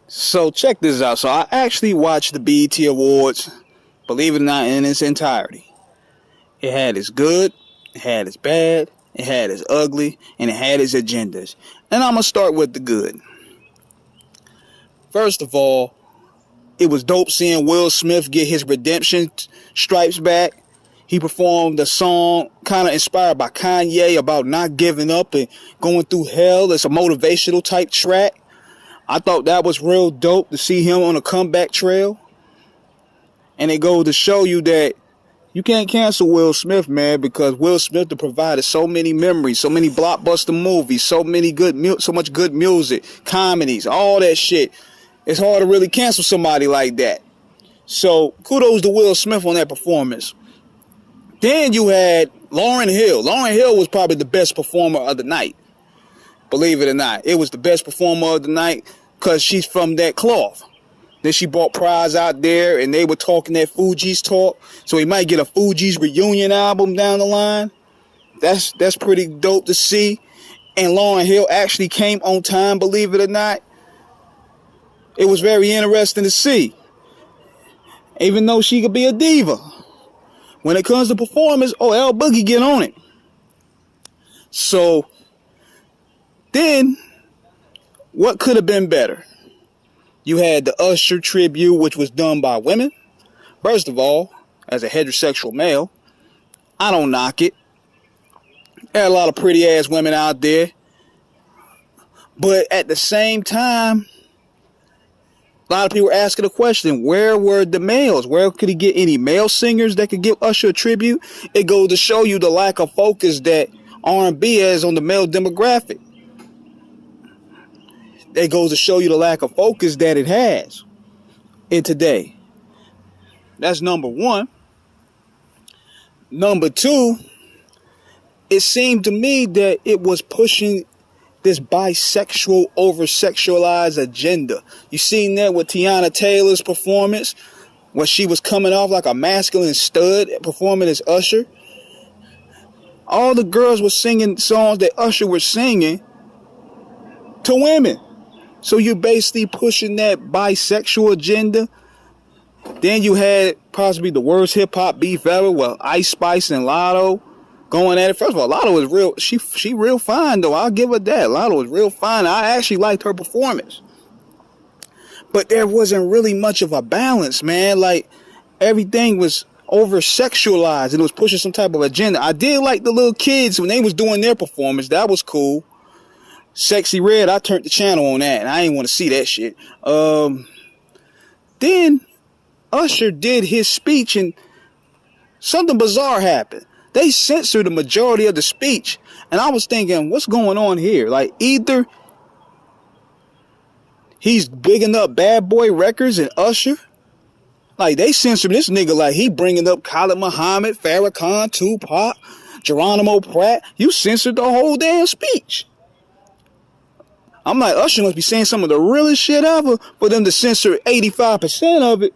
So check this out. So I actually watched the BET Awards, believe it or not, in its entirety. It had its good, it had its bad, it had its ugly, and it had its agendas. And I'm going to start with the good. First of all, it was dope seeing Will Smith get his redemption stripes back. He performed a song kind of inspired by Kanye about not giving up and going through hell. It's a motivational type track. I thought that was real dope to see him on a comeback trail. And it goes to show you that you can't cancel Will Smith, man, because Will Smith provided so many memories, so many blockbuster movies, so much good music, comedies, all that shit. It's hard to really cancel somebody like that. So kudos to Will Smith on that performance. Then you had Lauryn Hill. Lauryn Hill was probably the best performer of the night. Believe it or not. It was the best performer of the night because she's from that cloth. Then she brought Prize out there and they were talking that Fugees talk. So he might get a Fugees reunion album down the line. That's pretty dope to see. And Lauryn Hill actually came on time, believe it or not. It was very interesting to see. Even though she could be a diva. When it comes to performance, L Boogie get on it. So, then, what could have been better? You had the Usher tribute, which was done by women. First of all, as a heterosexual male, I don't knock it. There are a lot of pretty ass women out there. But at the same time, a lot of people were asking the question, where were the males? Where could he get any male singers that could give Usher a tribute? It goes to show you the lack of focus that R&B has on the male demographic. It goes to show you the lack of focus that it has in today. That's number one. Number two, it seemed to me that it was pushing this bisexual, over-sexualized agenda. You seen that with Tiana Taylor's performance, where she was coming off like a masculine stud performing as Usher. All the girls were singing songs that Usher was singing to women. So you're basically pushing that bisexual agenda. Then you had possibly the worst hip-hop beef ever with Ice Spice and Lotto going at it. First of all, Lotto was real. She real fine though. I'll give her that. Lotto was real fine. I actually liked her performance. But there wasn't really much of a balance, man. Like everything was over sexualized and it was pushing some type of agenda. I did like the little kids when they was doing their performance. That was cool. Sexy Red, I turned the channel on that and I didn't want to see that shit. Then Usher did his speech and something bizarre happened. They censored the majority of the speech. And I was thinking, what's going on here? Like, either he's bigging up Bad Boy Records and Usher. Like, they censored this nigga like he bringing up Khalid Muhammad, Farrakhan, Tupac, Geronimo Pratt. You censored the whole damn speech. I'm like, Usher must be saying some of the realest shit ever for them to censor 85% of it.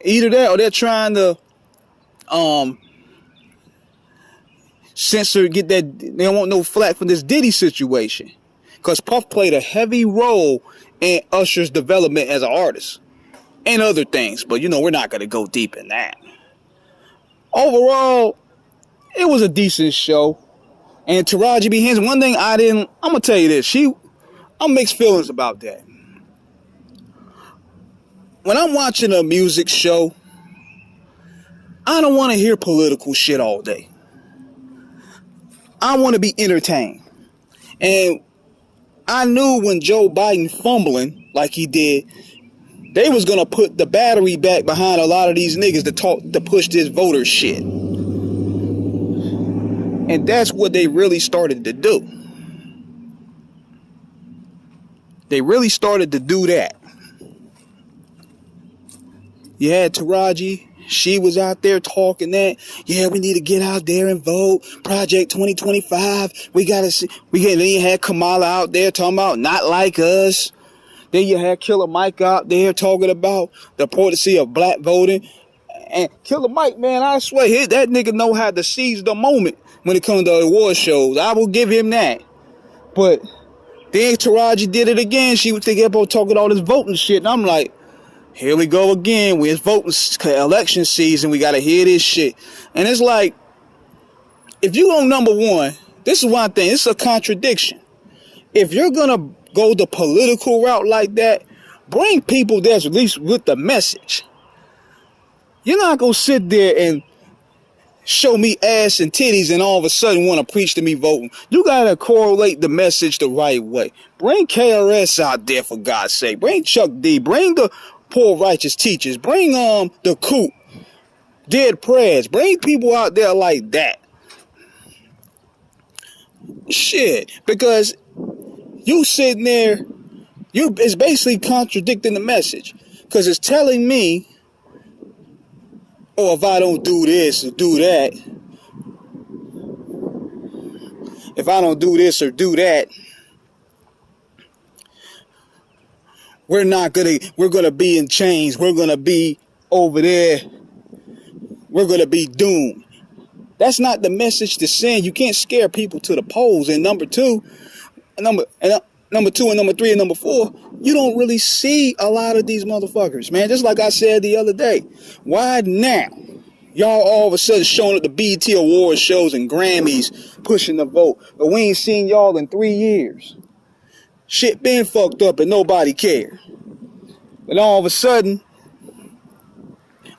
Either that or they're trying to censor, get that, they don't want no flack for this Diddy situation. Because Puff played a heavy role in Usher's development as an artist. And other things. But, we're not going to go deep in that. Overall, it was a decent show. And Taraji B. Henson, one thing I'm going to tell you this. I'm mixed feelings about that. When I'm watching a music show, I don't want to hear political shit all day. I want to be entertained. And I knew when Joe Biden fumbling like he did, they was going to put the battery back behind a lot of these niggas to push this voter shit. And that's what they really started to do. They really started to do that. You had Taraji. She was out there talking that, yeah, we need to get out there and vote. Project 2025. Then you had Kamala out there talking about not like us. Then you had Killer Mike out there talking about the importance of black voting. And Killer Mike, man, I swear, that nigga know how to seize the moment when it comes to award shows. I will give him that. But Then Taraji did it again. She was thinking about talking all this voting shit. And I'm like, here we go again. It's voting election season. We got to hear this shit. And it's like, if you go number one, this is one thing. It's a contradiction. If you're going to go the political route like that, bring people that's at least with the message. You're not going to sit there and show me ass and titties and all of a sudden want to preach to me voting. You got to correlate the message the right way. Bring KRS out there, for God's sake. Bring Chuck D. Bring the Poor Righteous Teachers. Bring the Coop. Dead Prayers. Bring people out there like that. Shit. Because you sitting there, it's basically contradicting the message. Because it's telling me, oh, if I don't do this or do that, if I don't do this or do that, we're gonna be in chains. We're gonna be over there. We're gonna be doomed. That's not the message to send. You can't scare people to the polls. And number two and number three and number four, you don't really see a lot of these motherfuckers, man. Just like I said the other day. Why now? Y'all all of a sudden showing up the BET Awards shows and Grammys pushing the vote. But we ain't seen y'all in 3 years. Shit been fucked up and nobody cared. And all of a sudden,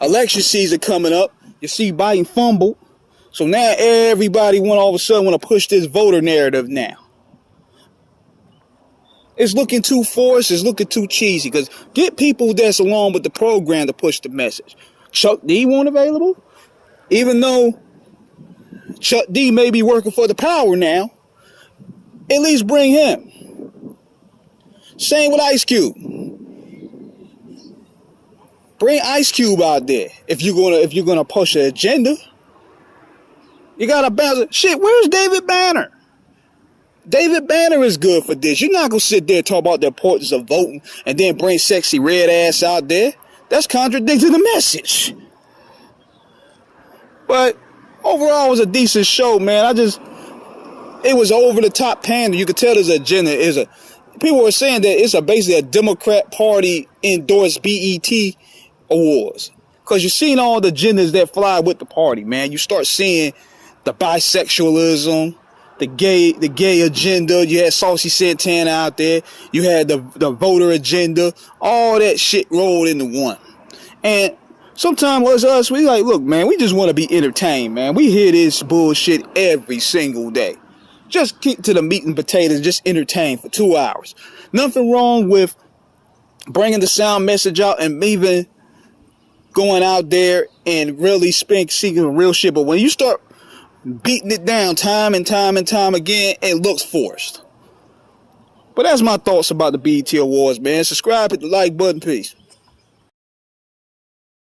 election season coming up, you see Biden fumble. So now everybody all of a sudden want to push this voter narrative now. It's looking too forced. It's looking too cheesy. Because get people that's along with the program to push the message. Chuck D won't available? Even though Chuck D may be working for the power now, at least bring him. Same with Ice Cube. Bring Ice Cube out there. If you're gonna push an agenda, you gotta balance it. Shit, where's David Banner? David Banner is good for this. You're not gonna sit there and talk about the importance of voting and then bring sexy red ass out there. That's contradicting the message. But overall, it was a decent show, man. It was over the top pander. You could tell there's an agenda. People were saying that it's basically a Democrat Party endorsed BET Awards. Because you're seeing all the agendas that fly with the party, man. You start seeing the bisexualism, the gay agenda. You had Saucy Santana out there. You had the voter agenda. All that shit rolled into one. And sometimes us, we like, look, man, we just want to be entertained, man. We hear this bullshit every single day. Just keep to the meat and potatoes, just entertain for 2 hours. Nothing wrong with bringing the sound message out and even going out there and really seeking real shit. But when you start beating it down time and time and time again, it looks forced. But that's my thoughts about the BET Awards, man. Subscribe, hit the like button. Peace.